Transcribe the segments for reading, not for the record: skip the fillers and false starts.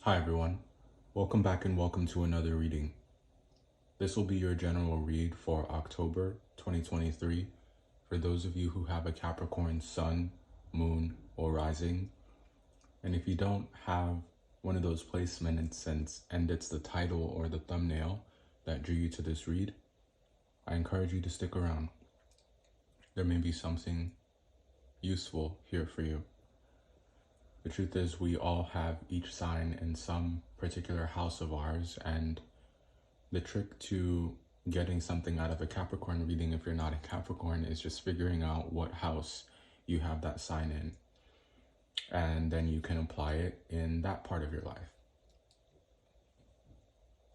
Hi everyone, welcome back and welcome to another reading. This will be your general read for October 2023 for those of you who have a Capricorn sun, moon, or rising. And if you don't have one of those placements and it's the title or the thumbnail that drew you to this read, I encourage you to stick around. There may be something useful here for you. The truth is, we all have each sign in some particular house of ours, and the trick to getting something out of a Capricorn reading, if you're not a Capricorn, is just figuring out what house you have that sign in, and then you can apply it in that part of your life.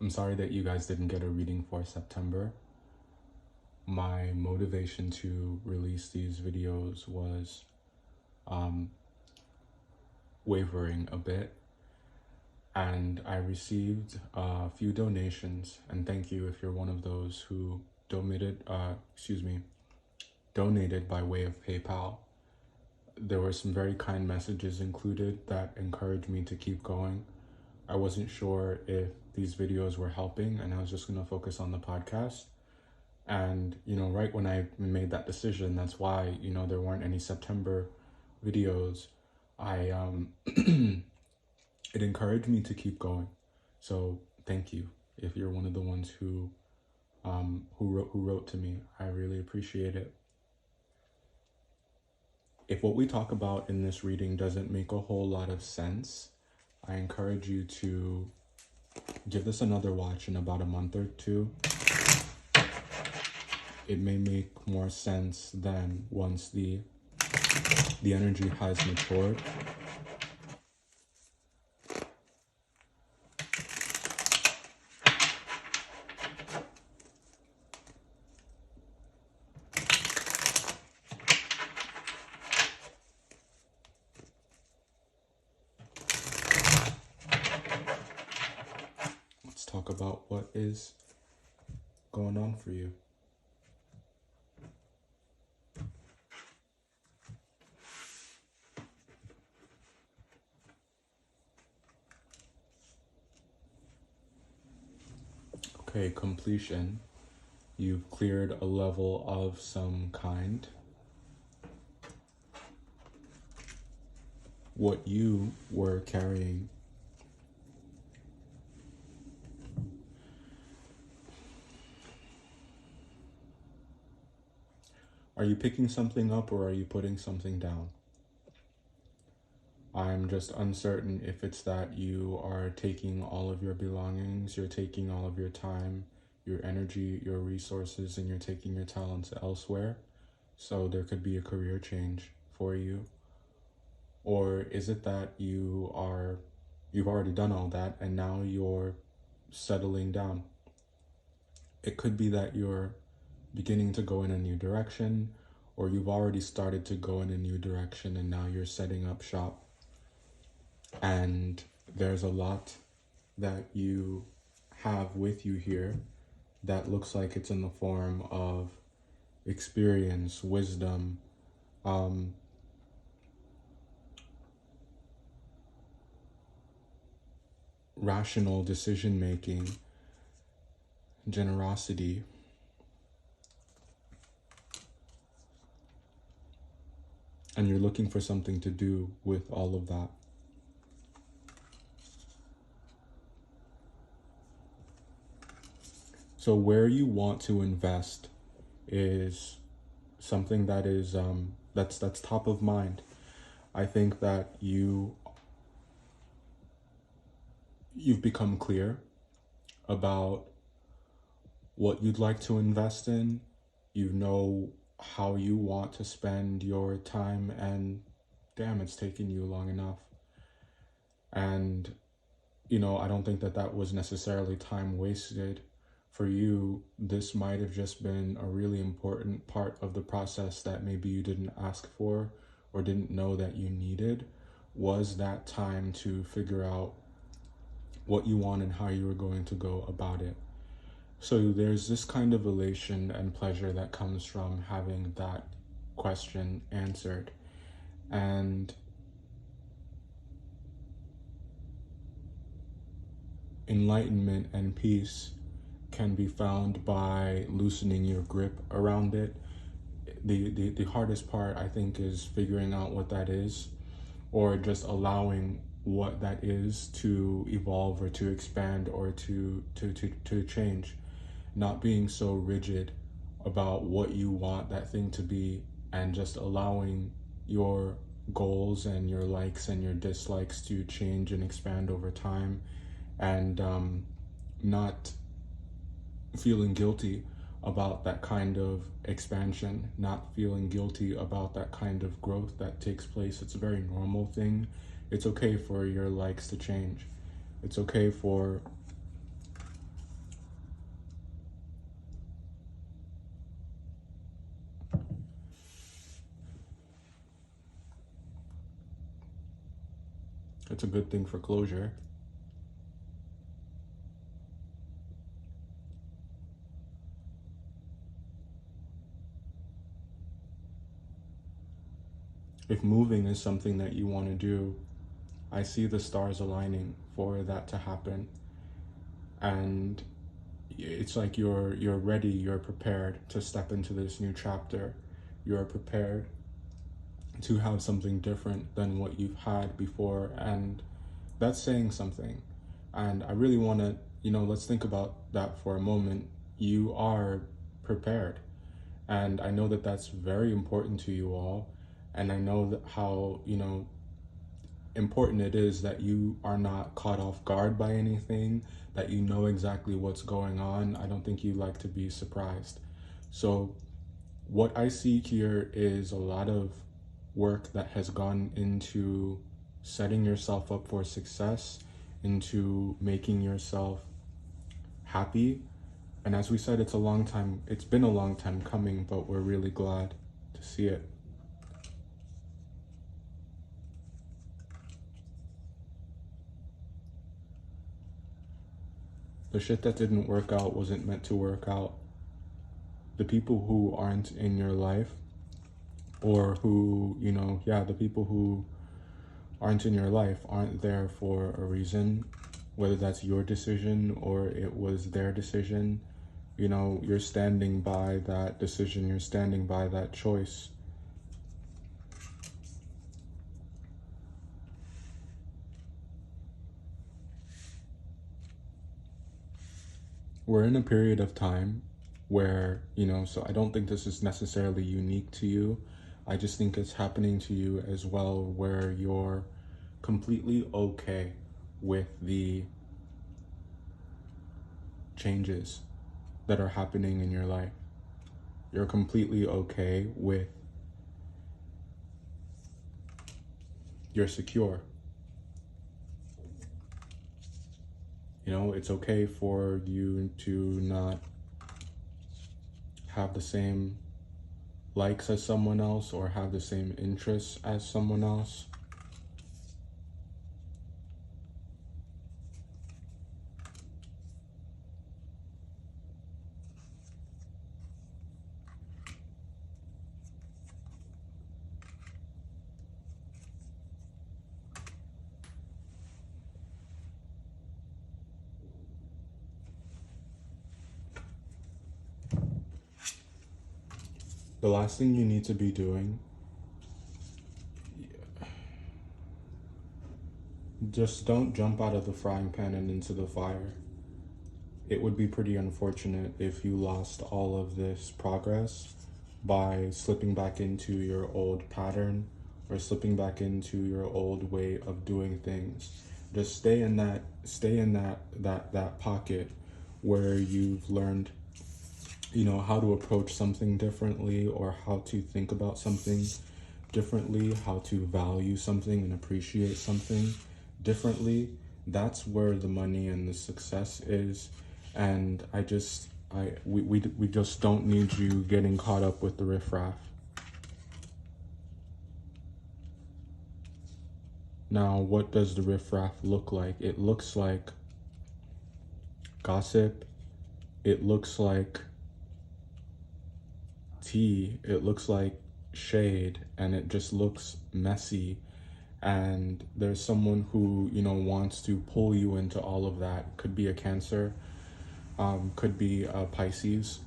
I'm sorry that you guys didn't get a reading for September. My motivation to release these videos was wavering a bit, and I received a few donations, and thank you if you're one of those who donated by way of PayPal. There were some very kind messages included that encouraged me to keep going. I wasn't sure if these videos were helping, and I was just going to focus on the podcast. And, right when I made that decision, that's why, there weren't any September videos. It encouraged me to keep going. So thank you if you're one of the ones who wrote to me. I really appreciate it. If what we talk about in this reading doesn't make a whole lot of sense, I encourage you to give this another watch in about a month or two. It may make more sense than once the energy has matured. Let's talk about what is going on for you. Okay, completion. You've cleared a level of some kind. What you were carrying. Are you picking something up or are you putting something down? I'm just uncertain if it's that you are taking all of your belongings, you're taking all of your time, your energy, your resources, and you're taking your talents elsewhere. So there could be a career change for you. Or is it that you've already done all that and now you're settling down? It could be that you're beginning to go in a new direction, or you've already started to go in a new direction and now you're setting up shop. And there's a lot that you have with you here that looks like it's in the form of experience, wisdom, rational decision making, generosity. And you're looking for something to do with all of that. So where you want to invest is something that is that's top of mind. I think that you've become clear about what you'd like to invest in. You know how you want to spend your time, and damn, it's taken you long enough. And I don't think that was necessarily time wasted. For you, this might have just been a really important part of the process that maybe you didn't ask for or didn't know that you needed, was that time to figure out what you want and how you were going to go about it. So there's this kind of elation and pleasure that comes from having that question answered. And enlightenment and peace can be found by loosening your grip around it. The hardest part, I think, is figuring out what that is, or just allowing what that is to evolve or to expand or to change. Not being so rigid about what you want that thing to be, and just allowing your goals and your likes and your dislikes to change and expand over time, and not feeling guilty about that kind of expansion, not feeling guilty about that kind of growth that takes place. It's a very normal thing. It's okay for your likes to change. It's okay for it's a good thing for closure. If moving is something that you want to do, I see the stars aligning for that to happen. And it's like you're ready, you're prepared to step into this new chapter. You're prepared to have something different than what you've had before, and that's saying something. And I really want to, let's think about that for a moment. You are prepared, and I know that that's very important to you all, and I know that how important it is that you are not caught off guard by anything, that you know exactly what's going on. I don't think you like to be surprised. So what I see here is a lot of work that has gone into setting yourself up for success, into making yourself happy. And as we said, it's been a long time coming, but we're really glad to see it. The shit that didn't work out wasn't meant to work out. The people who aren't in your life, or who, the people who aren't in your life aren't there for a reason, whether that's your decision or it was their decision. You're standing by that decision, you're standing by that choice. We're in a period of time where, so I don't think this is necessarily unique to you. I just think it's happening to you as well, where you're completely okay with the changes that are happening in your life. You're completely okay with, you're secure. It's okay for you to not have the same likes as someone else or have the same interests as someone else. The last thing you need to be doing, just don't jump out of the frying pan and into the fire. It would be pretty unfortunate if you lost all of this progress by slipping back into your old pattern or slipping back into your old way of doing things. Just stay in that pocket where you've learned how to approach something differently, or how to think about something differently, how to value something and appreciate something differently. That's where the money and the success is. And we just don't need you getting caught up with the riffraff. Now, what does the riffraff look like? It looks like gossip. It looks like tea. It looks like shade, and it just looks messy. and there's someone who, you know, wants to pull you into all of that. Could be a Cancer, could be a Pisces.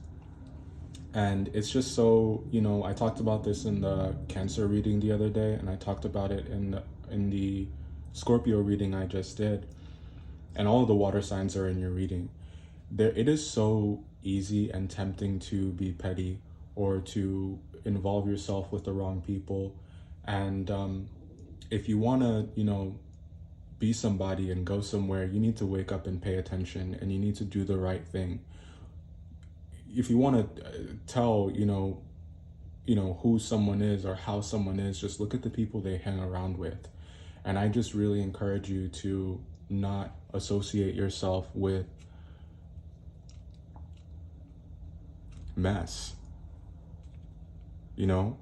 And it's just so, you know, I talked about this in the Cancer reading the other day, and I talked about it in the Scorpio reading I just did. And all of the water signs are in your reading. There, it is so easy and tempting to be petty or to involve yourself with the wrong people. And if you want to, you know, be somebody and go somewhere, you need to wake up and pay attention, and you need to do the right thing. If you want to tell, you know who someone is or how someone is, just look at the people they hang around with. And I just really encourage you to not associate yourself with mess, you know?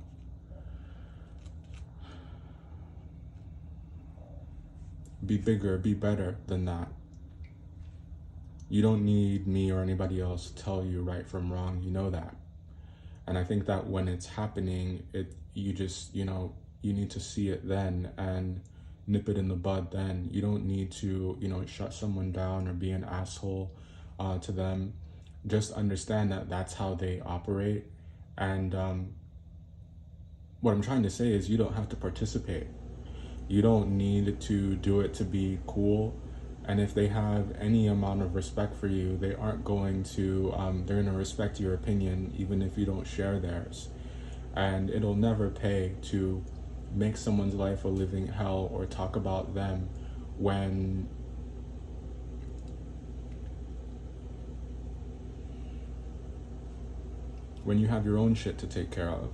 Be bigger, be better than that. You don't need me or anybody else to tell you right from wrong. You know that. And I think that when it's happening, you just, you need to see it then and nip it in the bud then. You don't need to, shut someone down or be an asshole to them. Just understand that that's how they operate. And what I'm trying to say is you don't have to participate. You don't need to do it to be cool. And if they have any amount of respect for you, they aren't going to, they're going to respect your opinion even if you don't share theirs. And it'll never pay to make someone's life a living hell or talk about them when you have your own shit to take care of.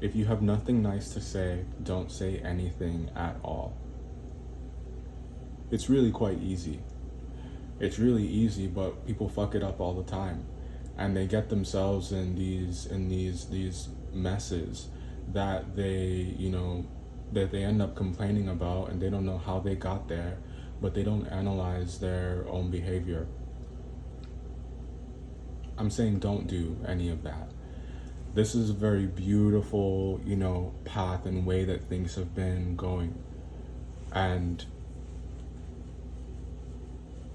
If you have nothing nice to say, don't say anything at all. It's really quite easy. It's really easy, but people fuck it up all the time. And they get themselves in these messes that they end up complaining about, and they don't know how they got there, but they don't analyze their own behavior. I'm saying don't do any of that. This is a very beautiful, path and way that things have been going. And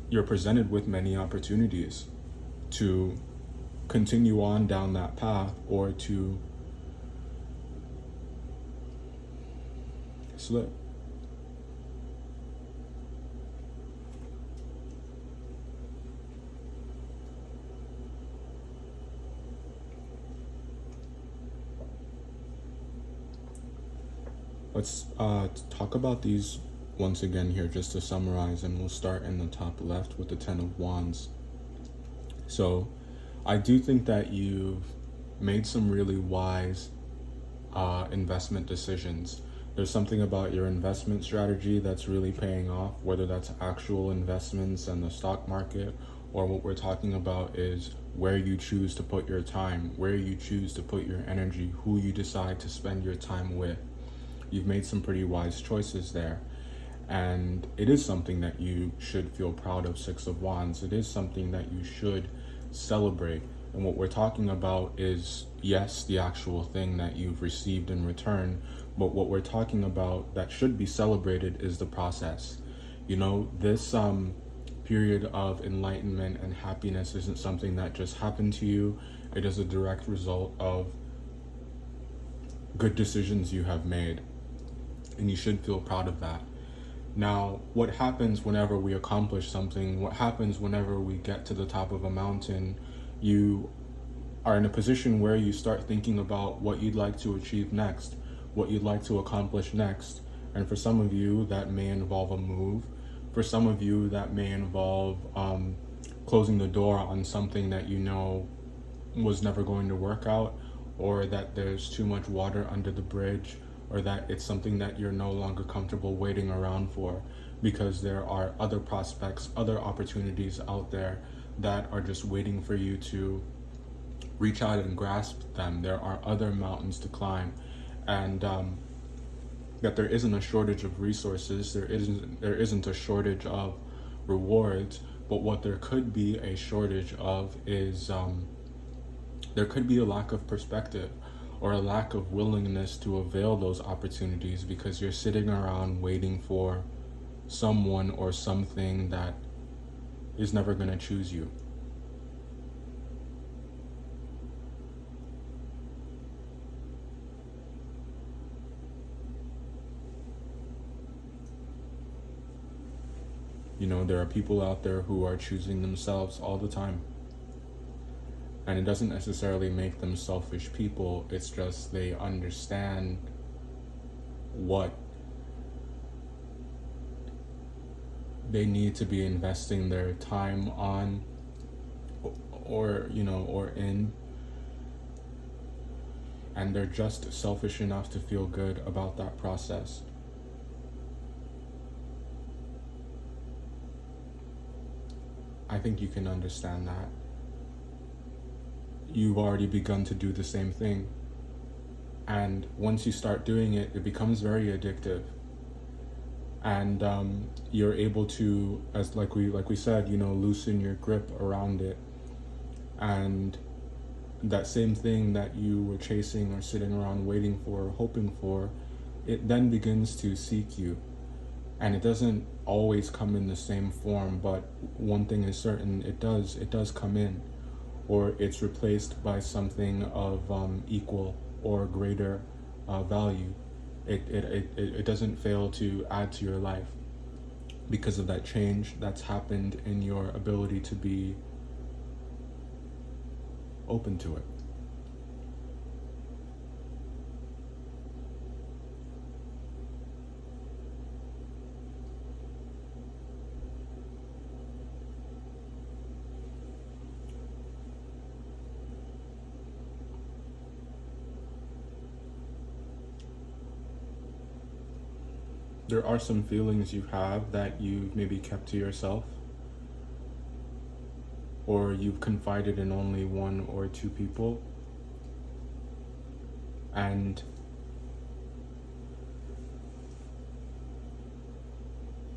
you're presented with many opportunities to continue on down that path or to slip. Let's talk about these once again here, just to summarize, and we'll start in the top left with the 10 of Wands. So I do think that you've made some really wise investment decisions. There's something about your investment strategy that's really paying off, whether that's actual investments in the stock market, or what we're talking about is where you choose to put your time, where you choose to put your energy, who you decide to spend your time with. You've made some pretty wise choices there. And it is something that you should feel proud of, 6 of Wands. It is something that you should celebrate. And what we're talking about is, yes, the actual thing that you've received in return, but what we're talking about that should be celebrated is the process. This period of enlightenment and happiness isn't something that just happened to you. It is a direct result of good decisions you have made. And you should feel proud of that. Now, what happens whenever we accomplish something, what happens whenever we get to the top of a mountain, you are in a position where you start thinking about what you'd like to achieve next, what you'd like to accomplish next. And for some of you, that may involve a move. For some of you, that may involve closing the door on something that you know was never going to work out, or that there's too much water under the bridge, or that it's something that you're no longer comfortable waiting around for because there are other prospects, other opportunities out there that are just waiting for you to reach out and grasp them. There are other mountains to climb, and that there isn't a shortage of resources, there isn't a shortage of rewards, but what there could be a shortage of is there could be a lack of perspective or a lack of willingness to avail those opportunities because you're sitting around waiting for someone or something that is never going to choose you. You know, there are people out there who are choosing themselves all the time. And it doesn't necessarily make them selfish people, it's just they understand what they need to be investing their time on or in, and they're just selfish enough to feel good about that process. I think you can understand that. You've already begun to do the same thing, and once you start doing it, it becomes very addictive. And you're able to, as like we said, loosen your grip around it, and that same thing that you were chasing or sitting around waiting for or hoping for, it then begins to seek you. And it doesn't always come in the same form, but one thing is certain, it does come in, or it's replaced by something of equal or greater value. It doesn't fail to add to your life because of that change that's happened in your ability to be open to it. There are some feelings you have that you've maybe kept to yourself, or you've confided in only one or two people, and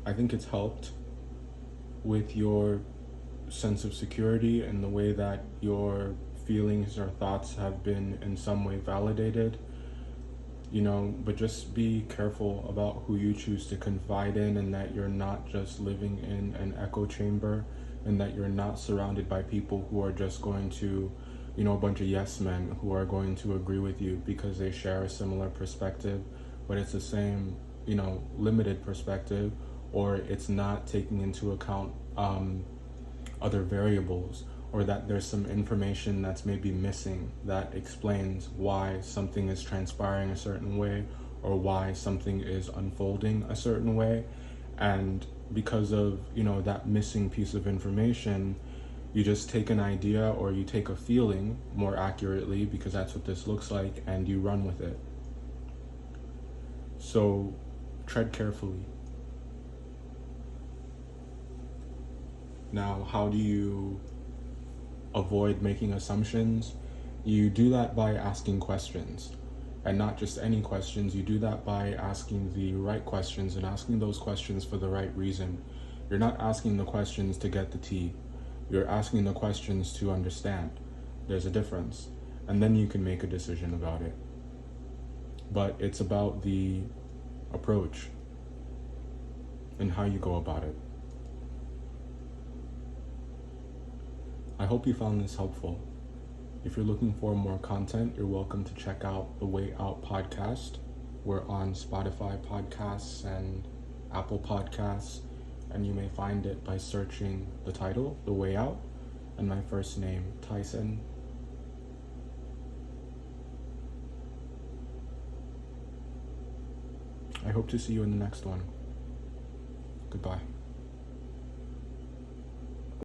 I think it's helped with your sense of security and the way that your feelings or thoughts have been in some way validated. But just be careful about who you choose to confide in, and that you're not just living in an echo chamber, and that you're not surrounded by people who are just going to, a bunch of yes men who are going to agree with you because they share a similar perspective, but it's the same, limited perspective, or it's not taking into account other variables, or that there's some information that's maybe missing that explains why something is transpiring a certain way, or why something is unfolding a certain way. And because of that missing piece of information, you just take an idea, or you take a feeling more accurately, because that's what this looks like, and you run with it. So tread carefully. Now, how do you avoid making assumptions? You do that by asking questions, and not just any questions. You do that by asking the right questions, and asking those questions for the right reason. You're not asking the questions to get the tea. You're asking the questions to understand. There's a difference, and then you can make a decision about it. But it's about the approach and how you go about it. I hope you found this helpful. If you're looking for more content, you're welcome to check out the Way Out podcast. We're on Spotify podcasts and Apple podcasts, and you may find it by searching the title, The Way Out, and my first name, Tyson. I hope to see you in the next one. Goodbye.